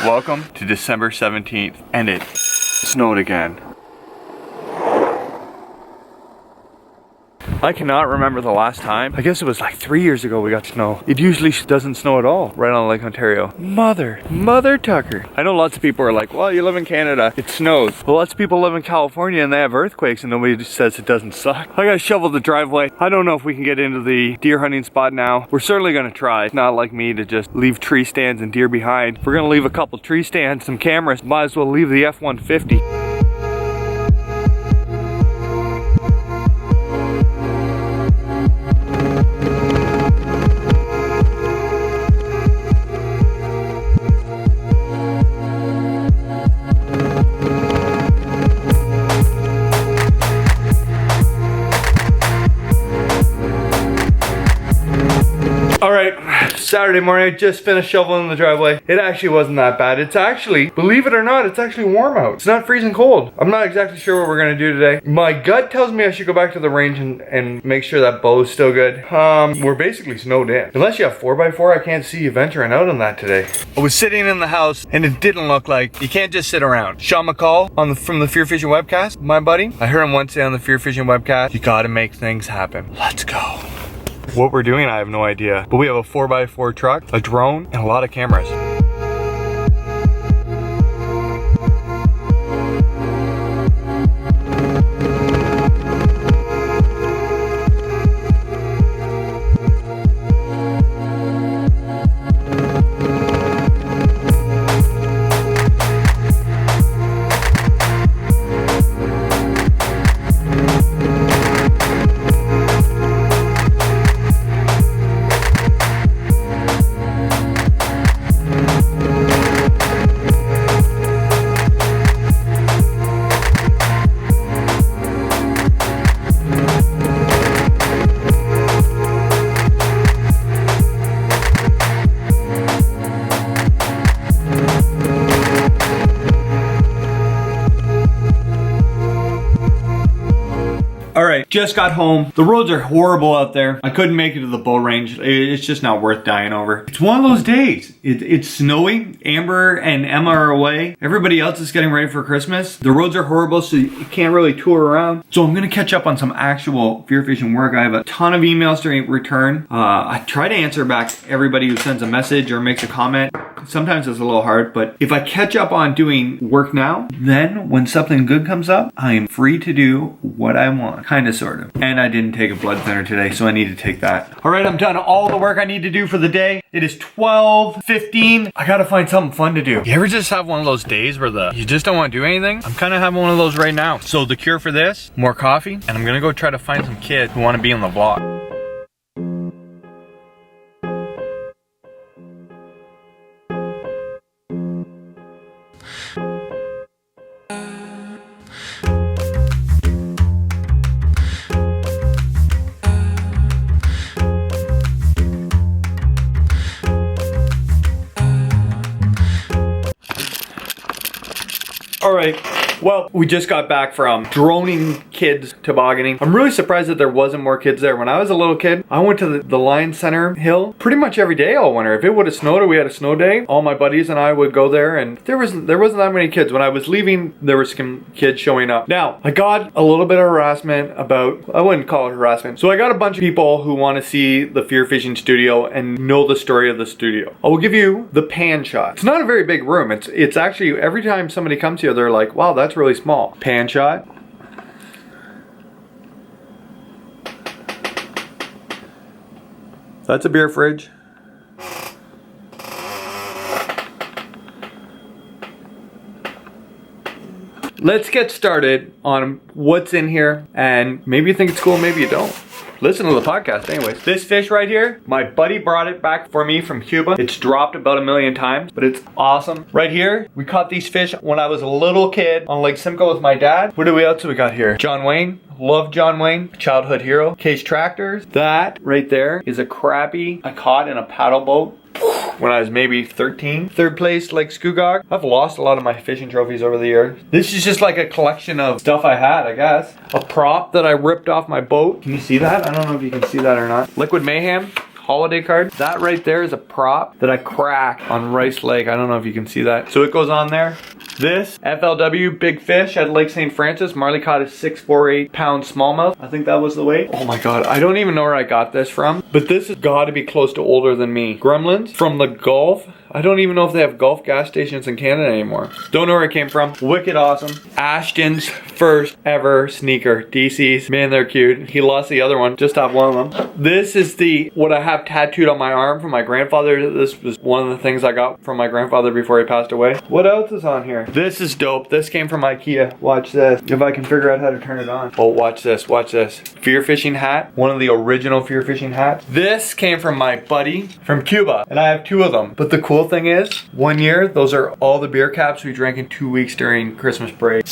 Welcome to December 17th, and it snowed again. I cannot remember the last time. I guess it was like 3 years ago we got snow. It usually doesn't snow at all right on Lake Ontario. Mother Tucker. I know lots of people are like, well, you live in Canada, it snows. Well, lots of people live in California and they have earthquakes and nobody just says it doesn't suck. I gotta shovel the driveway. I don't know if we can get into the deer hunting spot now. We're certainly gonna try. It's not like me to just leave tree stands and deer behind. If we're gonna leave a couple tree stands, some cameras, might as well leave the F-150. Saturday morning, I just finished shoveling the driveway. It actually wasn't that bad. It's actually, believe it or not, it's actually warm out. It's not freezing cold. I'm not exactly sure what we're gonna do today. My gut tells me I should go back to the range and make sure that bow is still good. We're basically snowed in. Unless you have 4x4, I can't see you venturing out on that today. I was sitting in the house and it didn't look like, you can't just sit around. Sean McCall from the FEARFISHING WEB Cast, my buddy. I heard him once say on the FEARFISHING WEB Cast, you gotta make things happen. Let's go. What we're doing, I have no idea. But we have a 4x4 truck, a drone, and a lot of cameras. Alright, just got home. The roads are horrible out there. I couldn't make it to the bow range. It's just not worth dying over. It's one of those days. It's snowy. Amber and Emma are away. Everybody else is getting ready for Christmas. The roads are horrible, so you can't really tour around. So I'm gonna catch up on some actual fear fishing work. I have a ton of emails to return. I try to answer back everybody who sends a message or makes a comment. Sometimes it's a little hard, but if I catch up on doing work now, then when something good comes up, I am free to do what I want. Kind of, sort of. And I didn't take a blood thinner today, so I need to take that. All right, I'm done all the work I need to do for the day. It is 12:15. I gotta find something fun to do. You ever just have one of those days where you just don't want to do anything? I'm kind of having one of those right now. So the cure for this, more coffee, and I'm gonna go try to find some kids who want to be in the vlog. All right, well, we just got back from droning kids tobogganing. I'm really surprised that there wasn't more kids there. When I was a little kid, I went to the Lion Center Hill pretty much every day all winter. If it would have snowed or we had a snow day, all my buddies and I would go there, and there wasn't that many kids. When I was leaving, there were some kids showing up. Now, I got a little bit of harassment about, I wouldn't call it harassment. So I got a bunch of people who want to see the Fear Fishing studio and know the story of the studio. I will give you the pan shot. It's not a very big room. It's actually, every time somebody comes here, they're like, wow, that's really small. Pan shot. That's a beer fridge. Let's get started on what's in here, and maybe you think it's cool, maybe you don't. Listen to the podcast anyways. This fish right here, my buddy brought it back for me from Cuba. It's dropped about 1 million times, but it's awesome. Right here, we caught these fish when I was a little kid on Lake Simcoe with my dad. What else do we got here? John Wayne. Love John Wayne, childhood hero. Case Tractors. That right there is a crappie I caught in a paddle boat when I was maybe 13. Third place, Lake Scugog. I've lost a lot of my fishing trophies over the years. This is just like a collection of stuff I had, I guess. A prop that I ripped off my boat. Can you see that? I don't know if you can see that or not. Liquid Mayhem. holiday card. That right there is a prop that I cracked on Rice Lake. I don't know if you can see that. So it goes on there. This FLW big fish at Lake St. Francis. Marley caught a 648 pound smallmouth. I think that was the weight. Oh my god, I don't even know where I got this from, but this has got to be close to older than me. Gremlins from the Gulf. I don't even know if they have Gulf gas stations in Canada anymore. Don't know where it came from. Wicked awesome. Ashton's first ever sneaker. DC's. Man, they're cute. He lost the other one. Just have one of them. This is what I have tattooed on my arm from my grandfather. This was one of the things I got from my grandfather before he passed away. What else is on here? This is dope. This came from IKEA. Watch this. If I can figure out how to turn it on. Oh, watch this. Watch this. Fearfishing hat. One of the original fearfishing hats. This came from my buddy from Cuba. And I have two of them. But the cool thing is, one year, those are all the beer caps we drank in 2 weeks during Christmas break.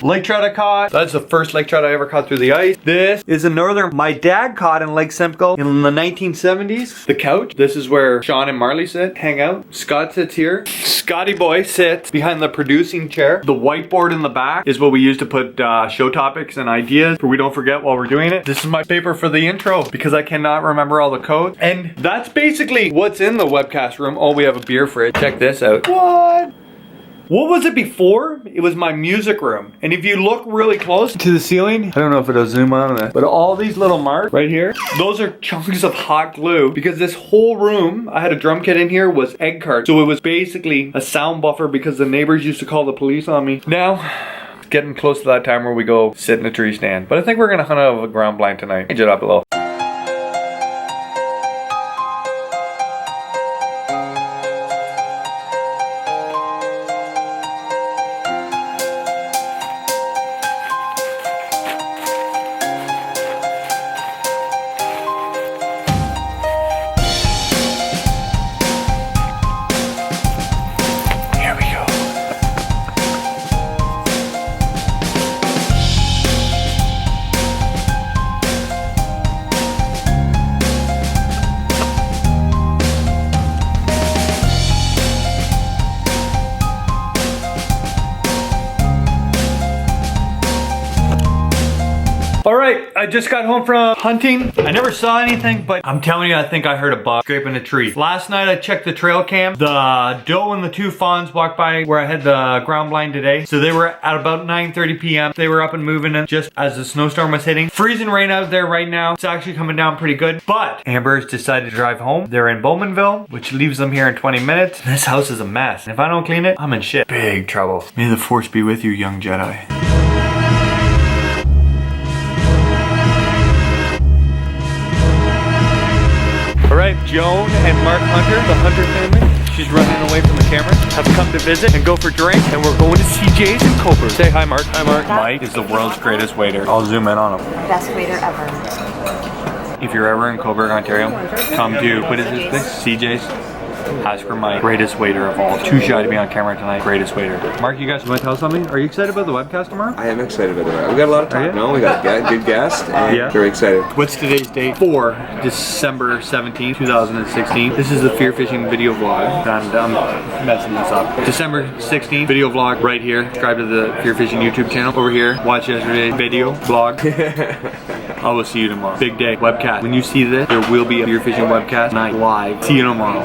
Lake trout I caught. That's the first lake trout I ever caught through the ice. This is a northern my dad caught in Lake Simcoe in the 1970s. The couch. This is where Sean and Marley sit, hang out. Scott sits here. Scotty boy sits behind the producing chair. The whiteboard in the back is what we use to put show topics and ideas so we don't forget while we're doing it. This is my paper for the intro because I cannot remember all the codes. And that's basically what's in the webcast room. Oh, we have a beer fridge. Check this out. What was it before? It was my music room. And if you look really close to the ceiling, I don't know if it'll zoom on that, but all these little marks right here, those are chunks of hot glue because this whole room, I had a drum kit in here, was egg cart. So it was basically a sound buffer because the neighbors used to call the police on me. Now, it's getting close to that time where we go sit in a tree stand. But I think we're gonna hunt out of a ground blind tonight. Change it up a little. Alright, I just got home from hunting. I never saw anything, but I'm telling you, I think I heard a buck scraping a tree. Last night I checked the trail cam. The doe and the two fawns walked by where I had the ground blind today. So they were at about 9:30 p.m. They were up and moving in just as the snowstorm was hitting. Freezing rain out there right now. It's actually coming down pretty good. But Amber's decided to drive home. They're in Bowmanville, which leaves them here in 20 minutes. This house is a mess. And if I don't clean it, I'm in shit. Big trouble. May the force be with you, young Jedi. Alright, Joan and Mark Hunter, the Hunter family, she's running away from the camera, have come to visit and go for drinks, and we're going to CJ's in Coburg. Say hi, Mark. Hi, Mark. Mike is the world's greatest waiter. I'll zoom in on him. Best waiter ever. If you're ever in Coburg, Ontario, come to, what is this place? CJ's. Ask for Mike, greatest waiter of all. Too shy to be on camera tonight, greatest waiter. Mark, you guys want to tell us something? Are you excited about the webcast tomorrow? I am excited about it. We got a lot of time. No, we got a good guest and very excited. What's today's date? For December 17th, 2016. This is the Fear Fishing video vlog. And I'm messing this up. December 16th, video vlog right here. Subscribe to the Fear Fishing YouTube channel over here. Watch yesterday's video vlog. I will see you tomorrow. Big day. Webcast. When you see this, there will be a Fear Fishing webcast night live. See you tomorrow.